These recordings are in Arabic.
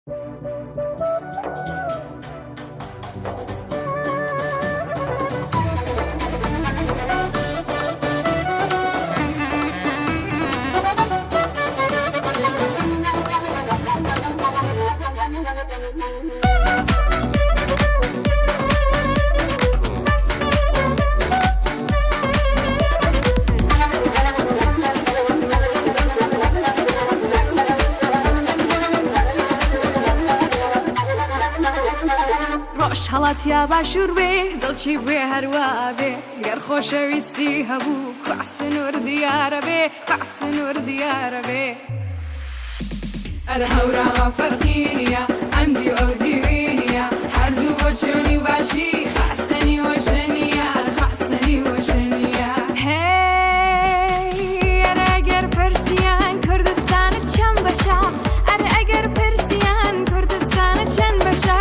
ڕۆژ هەڵاتیا باشوور بێ دڵچی بێ هەروە بێ گەر خۆشەویستی هەبوو کواسنوور دیارە بێ کواسنوور دیارە بێ ئەرە هەوراوە فەرقی نییە ئەمدی و ئەو دیوی نییە هەردوو بۆ چۆنی باشی خاستنی وەشە نییە خاستنی وەشە نییە هەی ئەرە ئەگەر پرسیان کوردستانت چەند بەشە ئەرە ئەگەر پرسیان کوردستانت چەند بەشە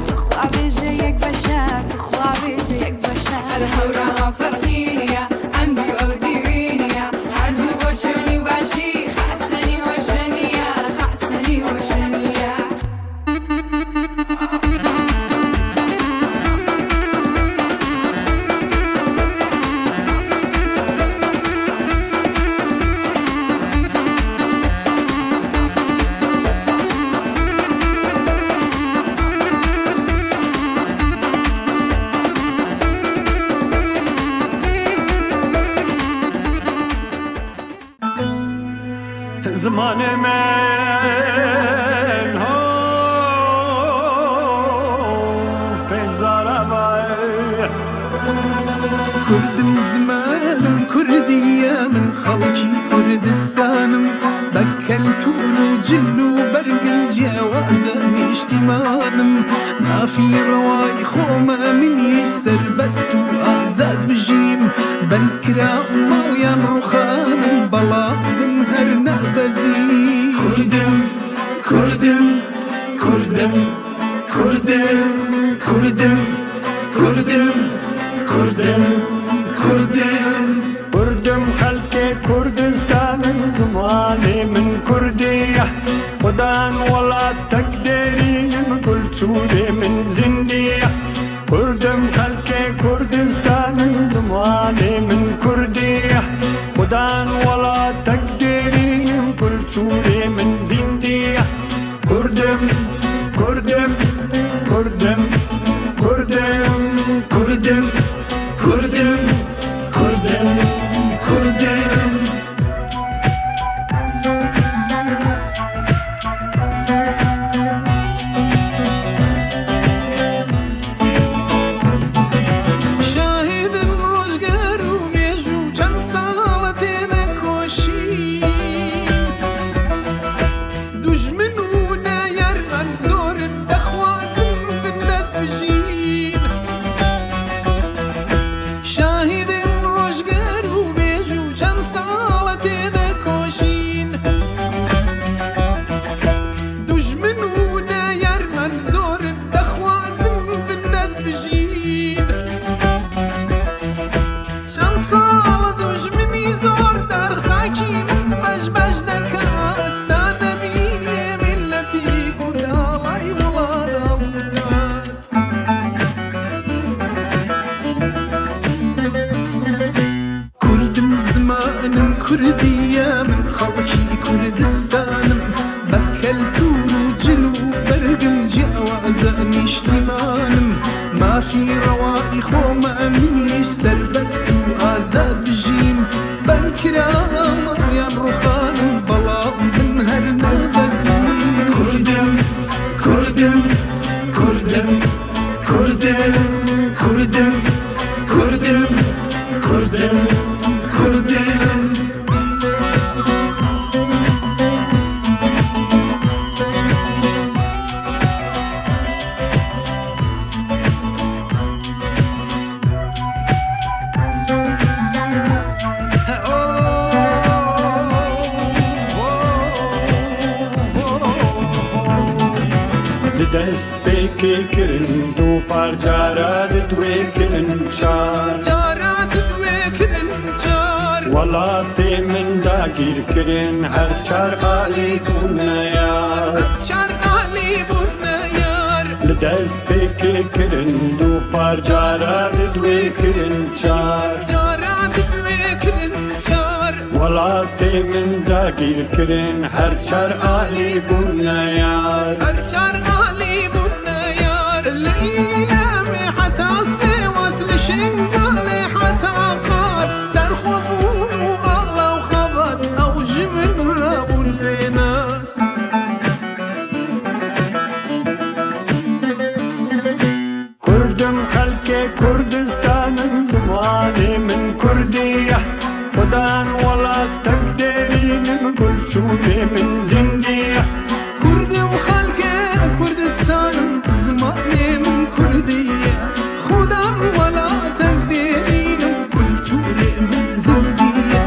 تخوا بێژە یەک بەشە تخوا بێژە یەک بەشە هەر هەوراوە فەرقی نییە ئەمدی و ئەو دیوی نییە هەردوو بۆ چۆنی باشی خاستنی وەشە نییە خاستنی وەشە نییە زمان من هاف پنزارا وای کردم زمانم کردیه من خەڵکی کوردستانم بە کەلتور و جل و بەرگن جیاوازە نیشتیمانم مافی ڕەوای خۆمە منیش سەربەست و ئازاد بژیم بەندکرا ماڵیان ڕوخانم بەڵام من هەر نەبەزی کردم کردم کردم کردم کردم کردم کردم کردم کردم خلق کردستان زمان من کردیه خدان ولا تقدرین كل سوره من زندیه کردم خلق کردستان زمان من کردیه خدان ولا تقدرین كل سوره من زندیه کردم کردم کردم کردم کردم کردم کردم کردم کوردیە من خەڵکی کوردستانم بە کەلتور و جل و بەرگم جیاوازە نیشتیمانم مافی ڕەوای خۆمە منیش سەربەست و ئازاد بژیم بەندکرا ماڵیان ڕوخانم بەڵام من هەر نەبەزیم کردم کردم کردم کردم کردم کردم کردم کردم دەست پێکێ کرن دوو پارجارە دەتوێکردن چار وڵاتێ من داگیرکردن هەر چار ئالی بوونەیە عالی من داگیر کرن هر چار عالی بونا یار هرچار عالی بونا یار الإيلام حتى سواس لشنقال حتى قات سرخبو الله وخبط أو جبن رابون في ناس كردم خلق كردستان زماني من كردية خدان ولا تقدرين من كل شوني من زندية كردم خلق كردستان زماني من كردية خدان ولا تقدرين كل شوني من زندية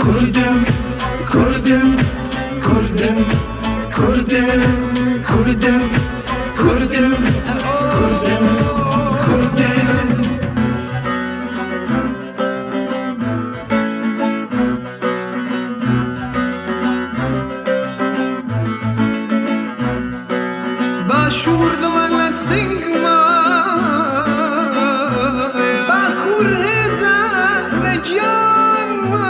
كردم كردم كردم كردم كردم كردم كردم كردم باشور دمال سنگما باکور هزا لجیان ما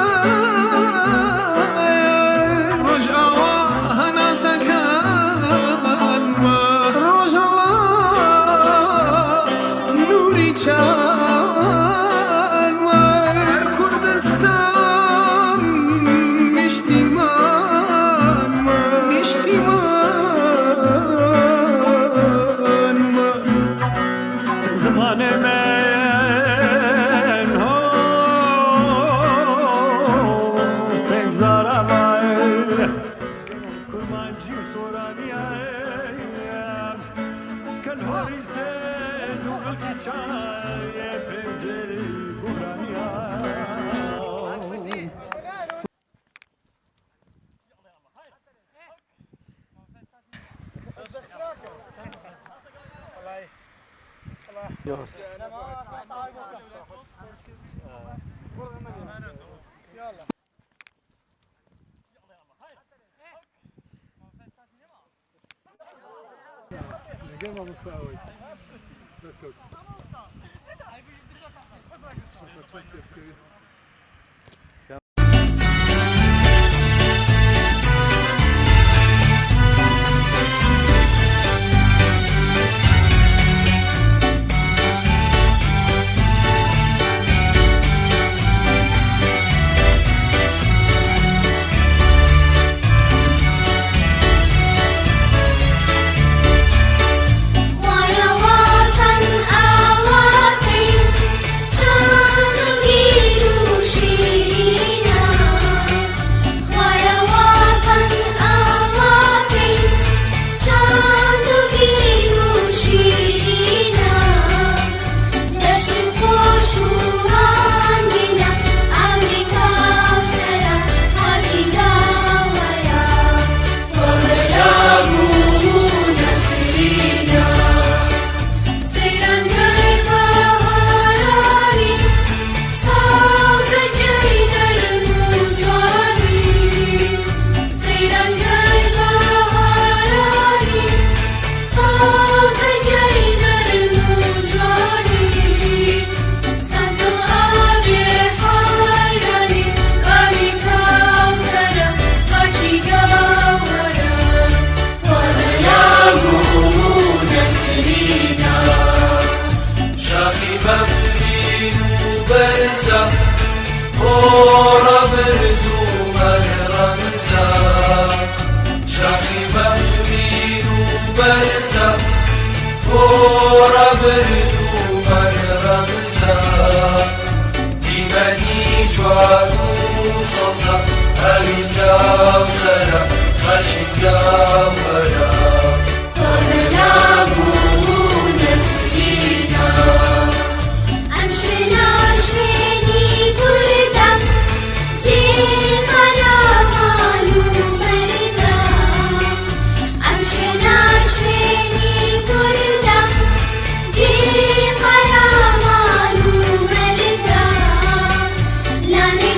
روش آوا هنا سکان ما روش آوا نوری چان ما کردستان مشتیمان ما مشتیمان زمان من هو تگذار آمایر کرمانجی و سورانی آیم کل هاری سے دوبل کی چای پنجری بورانی آیم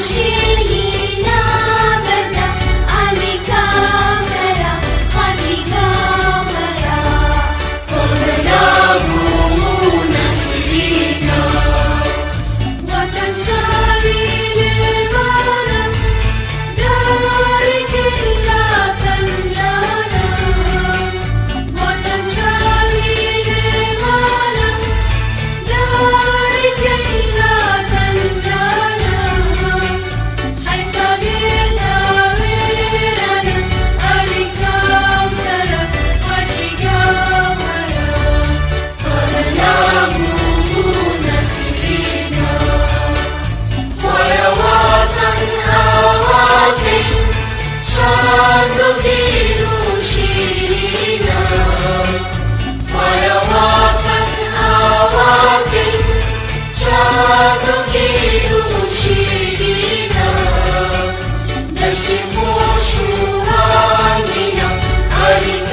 Shiri na berda, Amerika, Sarah.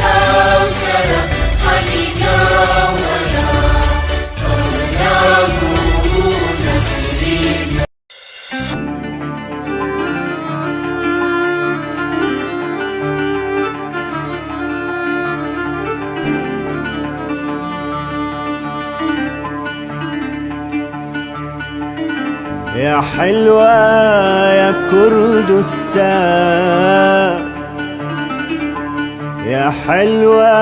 كوثر خاکی گاورا کاملامو نسرین يا حلوة يا كردستان، يا حلوة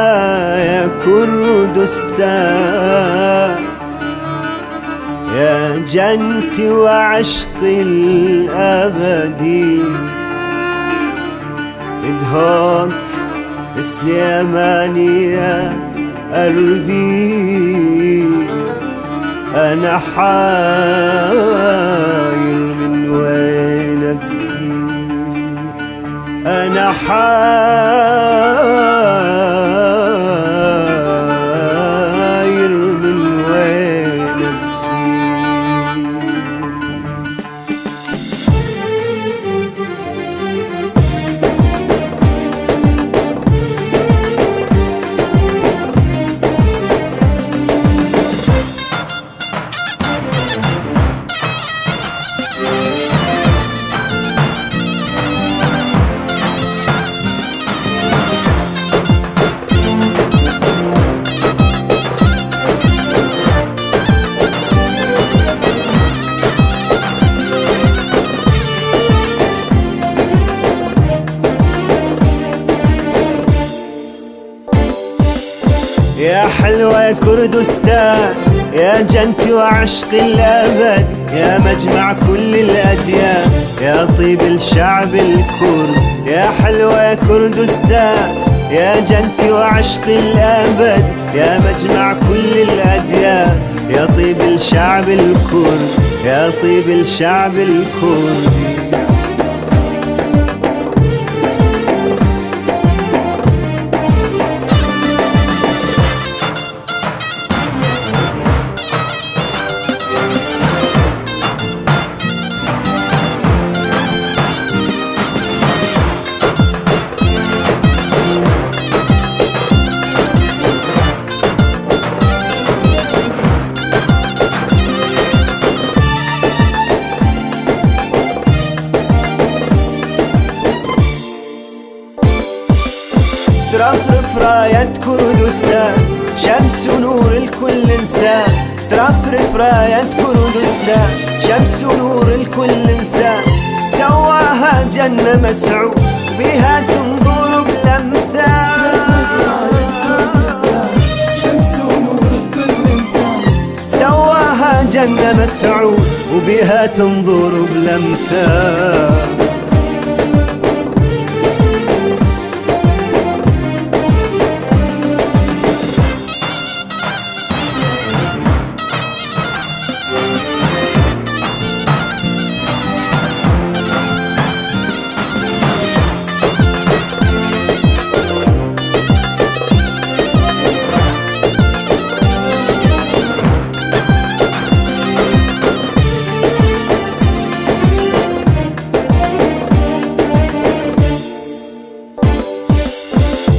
يا كردستان، يا جنتي وعشقي الأبدي، ادهوك سليماني يا قلبي، أنا حاير من وين أبدي، أنا حاير من وين أبدي. يا حلوة يا كردستان، يا جنتي وعشقي الأبد، يا مجمع كل الأديان، يا طيب الشعب الكرد. يا حلوة يا كردستان، يا جنتي وعشقي الأبد، يا مجمع كل الأديان، يا طيب الشعب الكرد، يا طيب الشعب الكردي. ترفرف راية كردستان، شمس ونور الكل إنسان. ترفرف راية كردستان، شمس ونور الكل إنسان. سواها جنة مسعود بها تنظر بلمثال، شمس ونور الكل إنسان. سواها جنة مسعود وبها تنظر بلمثال.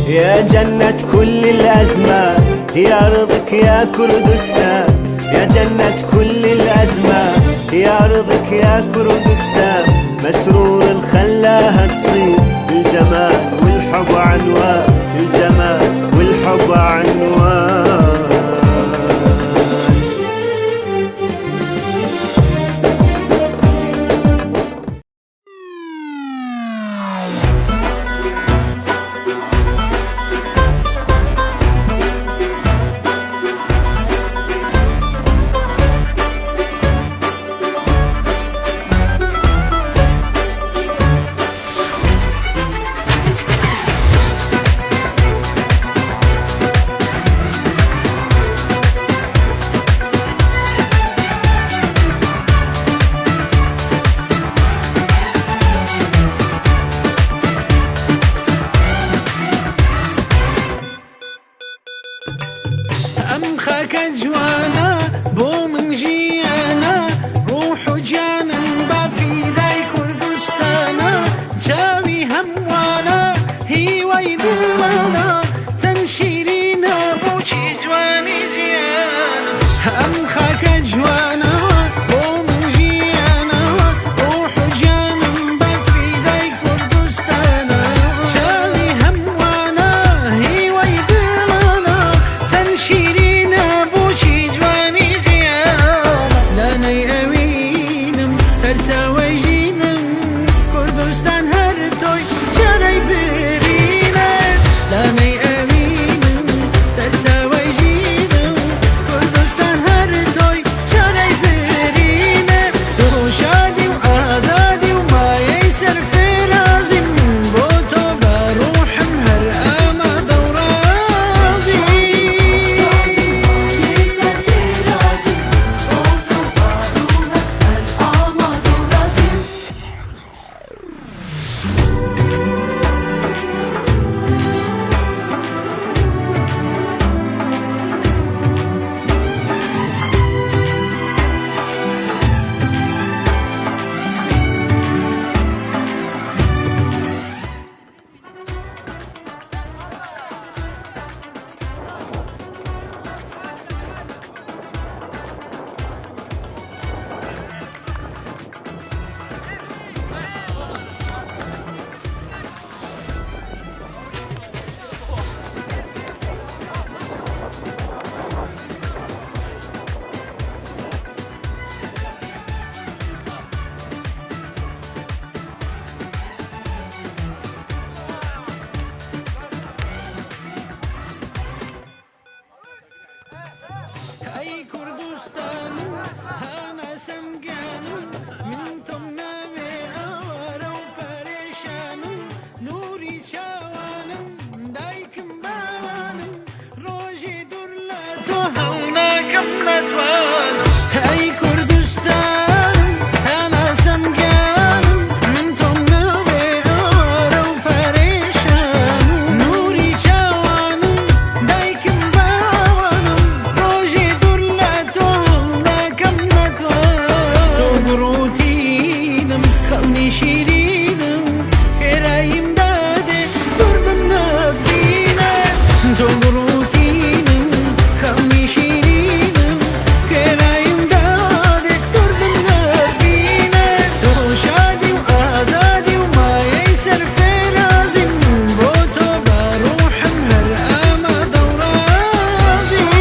يا جنة كل الأزمان، يا أرضك يا كردستان. يا جنة كل الأزمان، يا أرضك يا كردستان. مسرور خلاها تصير الجمال والحب عنوان، الجمال والحب عنوان. أمخك جوانا بو من جيانا، روح جانا بافي داي كردستانا. جاوي هموانا هي ويدمانا سمگانم من تۆم ناوێ ئاوارە و پەرێشانم نوری چاوانم دایکم باوانم ڕۆژی دوور لە تۆ هەڵناکەم نەتوانم ئەی کوردستانم هەنا سەمگانم من تۆم ناوێ ئاوارە و پەرێشانم نوری چاوانم دایکم باوانم ڕۆژی دوور لە تۆ هەڵناکەم نەتوانم تۆ بڕوتینم خەڵنی شیرینم خێراییم دادێ دوور بم نەبینە تۆ بڕوتینم خەڵنی شیرینم خێراییم دادێ دوور بم نەبینە تۆ شادی و ئازادی و مایەی سەرفێرازیم بۆ تۆ بە ڕوحم هەر ئامادە و ڕازیم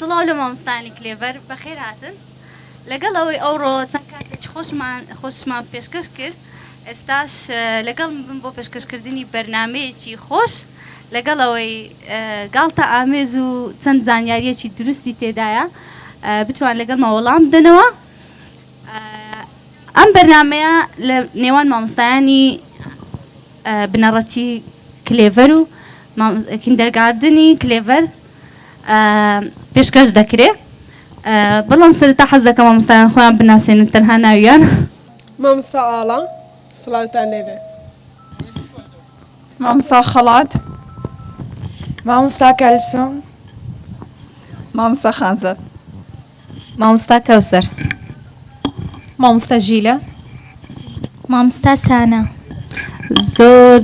سڵاو لە مامۆستانی کلێڤەر بەخێر هاتن لەگەڵەوەی ئەوڕۆ چەند کاتێکی خۆشمان پێشکەش کرد ئێستاش لەگەڵ بم بۆ پێشکەشکردنی بەرنامەیەکی خۆش لەگەڵەوەی گاڵتە ئامێز و چەند زانیاریەکی دروستی تێدایە بتوان لەگەڵ وەڵام بدەنەوە ئەم بەرنامەیە لە نێوان مامۆستایانی بنەڕەتی کلێڤەر و کیندەرگاردنی کلێڤەر پێشکەش دەکرێت بەڵام سەرەتا حەز دەکەم مامۆستایان خۆیان بناسێنن تەنها ناویان مامۆستا ئاڵا سڵاوتان لێبێ مامۆستا خەڵات مامۆستا کەلسوم مامۆستا خانزاد مامۆستا کەوسەر مامۆستا ژیلە مامۆستا سانە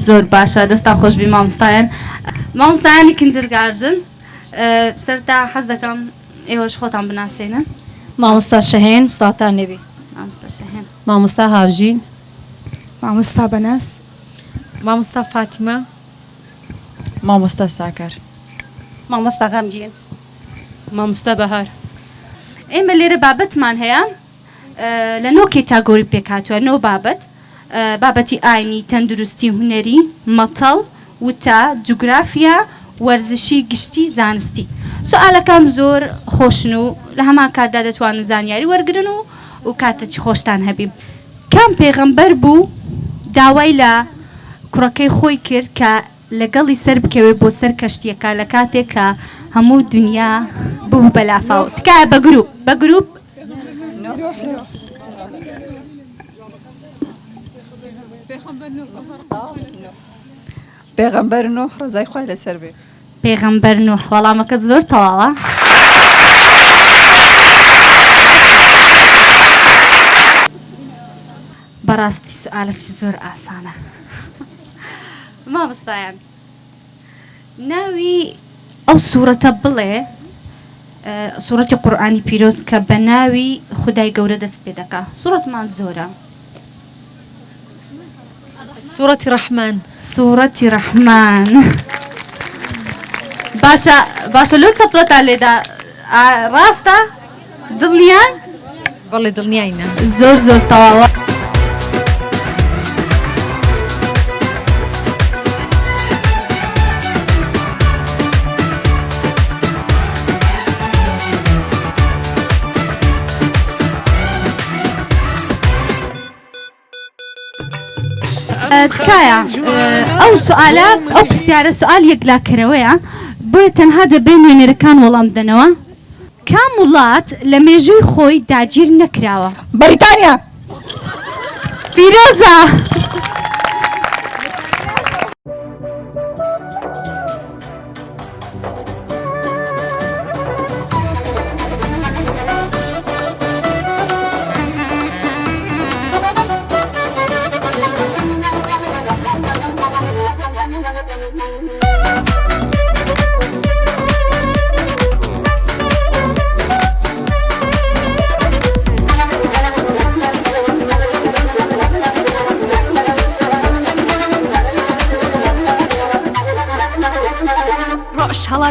زۆر باشە دەستا خۆشبی مامۆستایانی کیندەرگاردن سەرەتا حەز دەکەم ئێوەش خۆتان بناسێنن مامۆستا شەهێن سڵاتان لێبێ مامۆستا شەهێن مامۆستا هاوژین مامۆستا بەناس مامۆستا فاتیمە مامۆستا ساکەر مامۆستا غەمگین مامۆستا بەهار ئێمە لێرە بابەتمان هەیە لە نۆ کێتاگۆری پێکهاتووە نۆ بابەتی ئاینی تەندروستی هونەری مەتەڵ وتە جوگرافیا وەرزشی گشتی زانستی سوالەکان زۆر خۆشن و لە هەمان کاتدا دەتوانن زانیاری وەرگرن و کاتێکی خۆشتان هەبی کام پێغەمبەر بوو داوای لە کوڕەکەی خۆی کرد کە لەگەڵی سەر بکەوێت بۆ سەر کەشتیەکە لە کاتێک کە هەموو دنیا بوو بەلافاو تکایە بە گروپ پێغەمبەر نوح ڕزای خوای لەسەر بێ پێغەمبەر نوح وەڵامەکە زۆر تەواوە بەڕاستی سوالێکی زۆر ئاسانە مامۆستایان ناوی ئەو سوورەتە بڵێ سوورەتی قورئانی پیرۆز کە بە ناوی خودای گەورە دەست پێ دەکا سوورەتمان زۆرە سوورەتی ڕەحمان سوورەتی ڕەحمان باشە لۆ چەپڵەتان لێدا ڕاستە دڵنیان بەڵێ دڵنیاینە زۆر تەواوە تکایە ئەو سوالە ئەو پرسیارە سوال یەکلاکەرەوەیە بۆیە تەنها دەبێ نوێنەرەکان وەڵام بدەنەوە کام وڵات لە مێژووی خۆی داگیر نەکراوە بەریتانیا پیرۆزە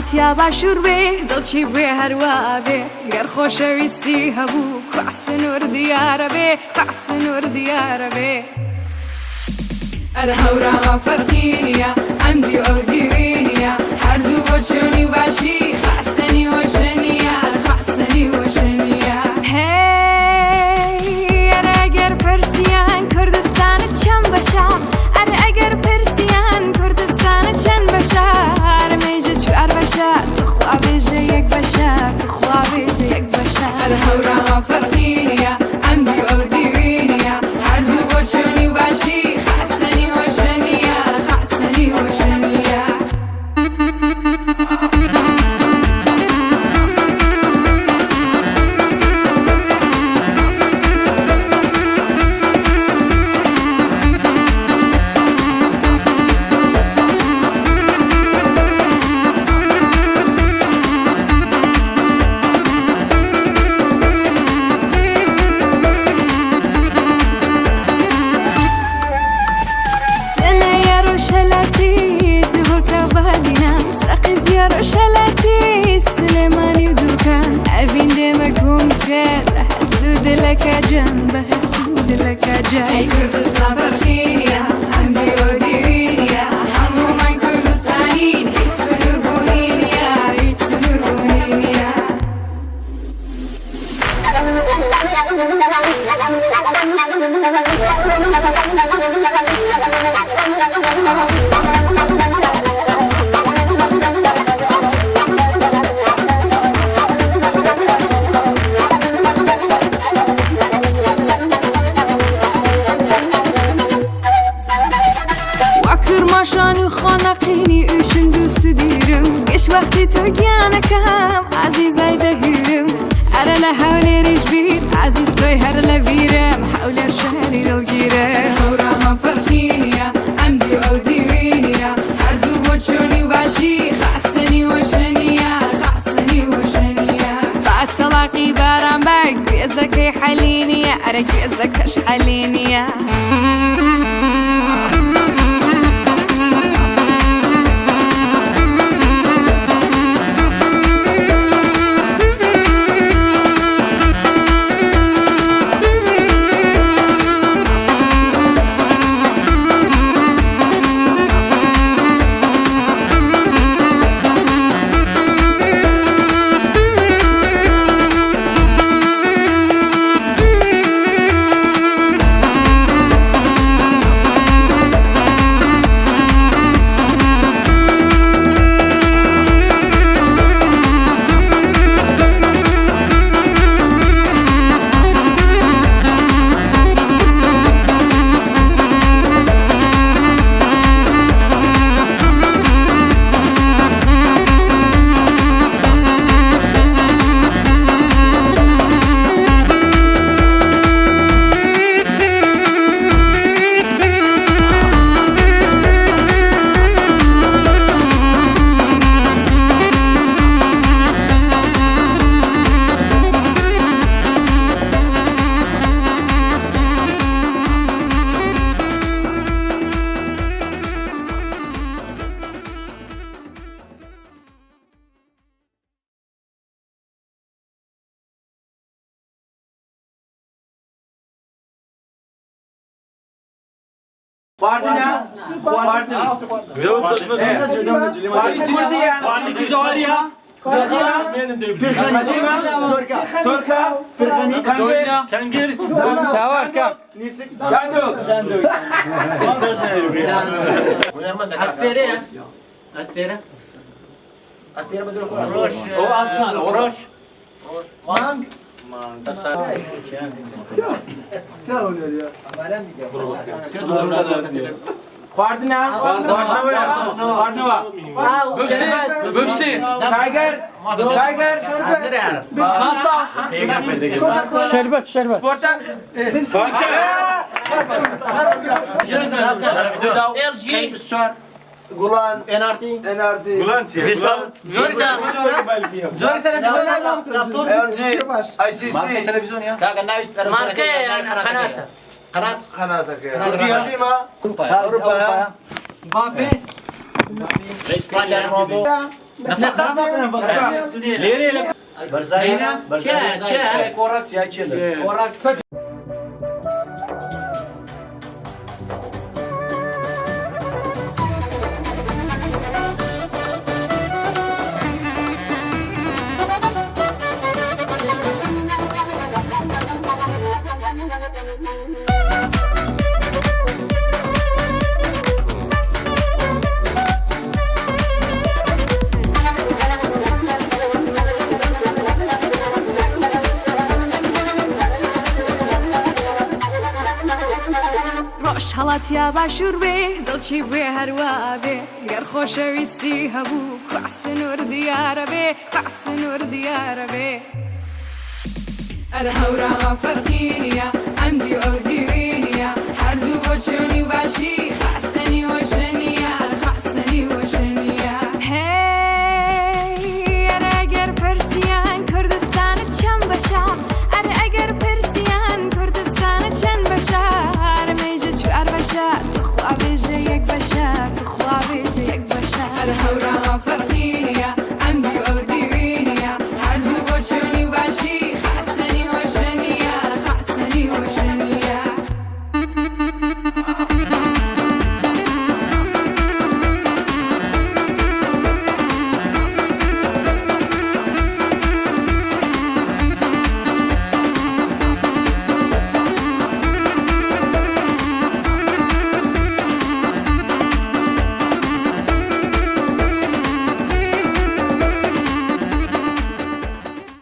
هاتیا باشوور بێ دڵچی بێ هەروە بێ گەر خۆشەویستی هەبوو کواسنوور دیارە بێ کواسنوور دیارە بێ ئەرە هەوراوە فەرقینیە ئەمدی ئەو دیوینیە هەردوو بۆ چۆنی باشی خاسەنی وەشەنیە خاسەنی وەشەنیە هەی ئەرە ئەگەر پرسیان کوردستانت چەند بەشە ئەرە ئەگەر پرسیان کوردستانت چەند بەشە هەرمێژە چوار بەشە تخوا بێژە یەک بەشە تخوا بێژە یەک بەشە ئەرە هەوراوە فەرقینیە ئەمدی ئەو دیوینیە هەردوو بۆ چۆنی باشی خاسەنی وەشەنیە خاسەنی وەشەنیە سلێمانی و دووکان ئەبین دێمەکۆم کرد بە هەستو دلەکە جان بە هەستو دلەکە جان ئەی کوردستان فەرقینیە ئەمدی ئەو دیوینیە هەموومان کوردستانین هیچ سنوور بوونی نییە هیچ سنوور بوونی نییە ماشان و خانقینی اوشن دوست دیرم گش وقتی تو گیانکم عزیزای دهیرم اره لحولی ریش بیر عزیز توی هر لبیرم حولر شهری دلگیره هوراما فرقینیه عمدی او دیوینیه هر دو بچونی باشی خاسنی وشنیه خاسنی وشنیه بعد طلاقی بارم بگ بیزکی حلینیه اره بیزکش حلینیه خواردنە خواردن تۆرکە کەنگر ساوارکە خواردنە خواردنەوە ببسێ تایگەر تایگەر شەربەت شەربەت سپۆرتە گوڵان NRT گوڵان چیە؟ جۆری تەلەڤیزیۆن LG ICC تەلەڤیزیۆنیە کاکە ناوی مارکەیە قەناتە قەناتەکەیە ئەوروپایە بابێ ئیسپانیا ليري لك برزاي برزاي كورات يا كذا كورات ڕۆژ هەڵات یا باشوور بێ دڵچی بێ هەروە بێ گەر خۆشەویستی هەبوو کواسنوور دیارە بێ کواسنوور دیارە بێ ئەرە هەوراوە فەرقی نییە